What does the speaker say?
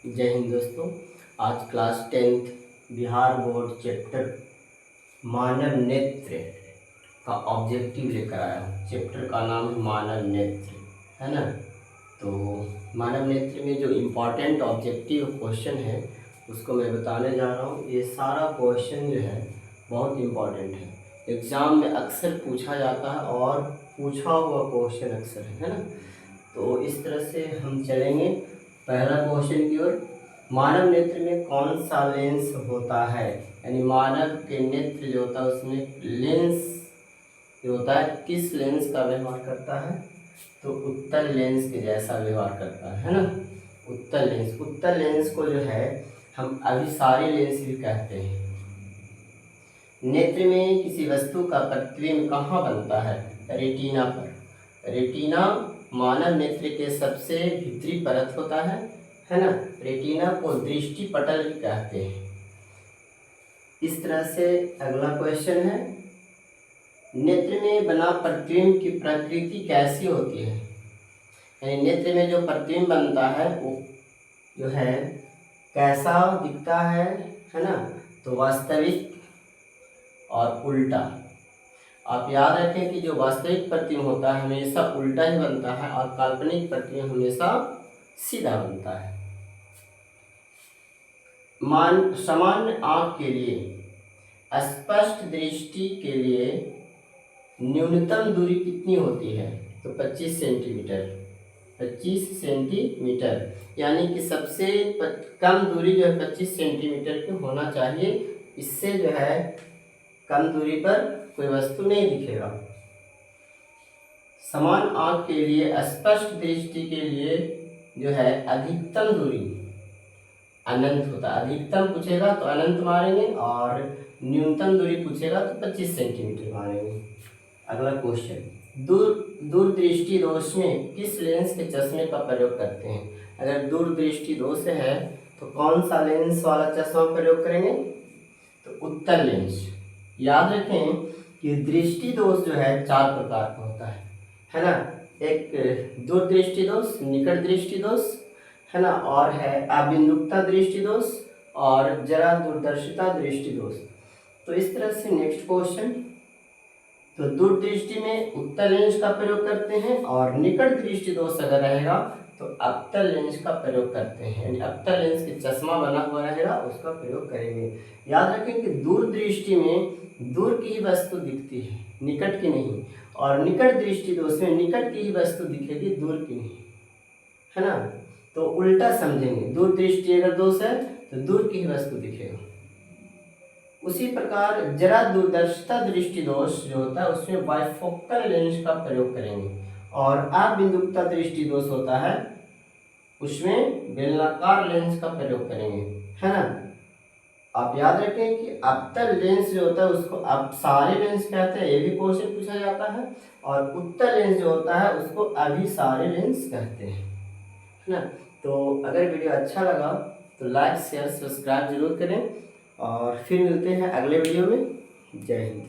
जय हिंद दोस्तों। आज class 10th Bihar board chapter मानव नेत्र का ऑब्जेक्टिव लेकर आया हूँ। चैप्टर का नाम है मानव नेत्र, है ना। तो मानव नेत्र में जो इम्पोर्टेंट ऑब्जेक्टिव क्वेश्चन है उसको मैं बताने जा रहा हूँ। ये सारा क्वेश्चन जो है बहुत इम्पोर्टेंट है, एग्ज़ाम में अक्सर पूछा जाता है और पूछा हुआ क्वेश्चन अक्सर है ना। तो इस तरह से हम चलेंगे पहला क्वेश्चन की ओर। मानव नेत्र में कौन सा लेंस होता है, यानी मानव के नेत्र जो होता है उसमें लेंस जो होता है किस लेंस का व्यवहार करता है, तो उत्तल लेंस के जैसा व्यवहार करता है ना। उत्तल लेंस, उत्तल लेंस को जो है हम अभिसारी लेंस भी कहते हैं। नेत्र में किसी वस्तु का प्रतिबिंब कहाँ बनता है, रेटिना पर। रेटिना मानव नेत्र के सबसे भीतरी परत होता है ना। रेटिना को दृष्टि पटल भी कहते हैं। इस तरह से अगला क्वेश्चन है, नेत्र में बना प्रतिबिंब की प्रकृति कैसी होती है, यानी नेत्र में जो प्रतिबिंब बनता है वो जो है कैसा दिखता है ना। तो वास्तविक और उल्टा। आप याद रखें कि जो वास्तविक प्रतिबिंब होता है हमेशा उल्टा ही बनता है और काल्पनिक प्रतिबिंब हमेशा सीधा बनता है। सामान्य आँख के लिए स्पष्ट दृष्टि के लिए न्यूनतम दूरी कितनी होती है, तो 25 सेंटीमीटर। 25 सेंटीमीटर यानी कि सबसे कम दूरी जो है 25 सेंटीमीटर की होना चाहिए। इससे जो है कम दूरी पर कोई वस्तु नहीं दिखेगा। समान आँख के लिए स्पष्ट दृष्टि के लिए जो है अधिकतम दूरी अनंत होता है। अधिकतम पूछेगा तो अनंत मारेंगे और न्यूनतम दूरी पूछेगा तो 25 सेंटीमीटर मारेंगे। अगला क्वेश्चन, दूरदृष्टि दोष में किस लेंस के चश्मे का प्रयोग करते हैं। अगर दूरदृष्टि दोष है तो कौन सा लेंस वाला चश्मा प्रयोग करेंगे, तो उत्तल लेंस। याद रखें कि दृष्टि दोष जो है 4 प्रकार का होता है ना। एक दूरदृष्टि दोष, निकट दृष्टि दोष, है ना, और है अबिंदुकता दृष्टि दोष और जरा दूरदर्शिता दृष्टि दोष। तो इस तरह से नेक्स्ट क्वेश्चन, तो दूरदृष्टि में उत्तल लेंस का प्रयोग करते हैं और निकट दृष्टि दोष अगर रहेगा तो अवतल लेंस का प्रयोग करते हैं, यानी अवतल लेंस के चश्मा बना हुआ रहेगा उसका प्रयोग करेंगे। याद रखें कि दूरदृष्टि में दूर की ही वस्तु दिखती है, निकट की नहीं, और निकट दृष्टि दोष में निकट की ही वस्तु दिखेगी, दूर की नहीं, है ना। तो उल्टा समझेंगे, दूरदृष्टि अगर दोष है तो दूर की ही वस्तु दिखेगा। उसी प्रकार जरा दूरदर्शिता दृष्टि दोष जो होता है उसमें बाइफोकल लेंस का प्रयोग करेंगे, और अबिंदुकता दृष्टि दोष होता है उसमें बेलनाकार लेंस का प्रयोग करेंगे, है ना। आप याद रखें कि अवतल लेंस जो होता है उसको अपसारी लेंस कहते हैं, ये भी क्वेश्चन पूछा जाता है, और उत्तल लेंस जो होता है उसको अभिसारी लेंस कहते हैं, है ना। तो अगर वीडियो अच्छा लगा तो लाइक शेयर सब्सक्राइब जरूर करें और फिर मिलते हैं अगले वीडियो में। जय हिंद।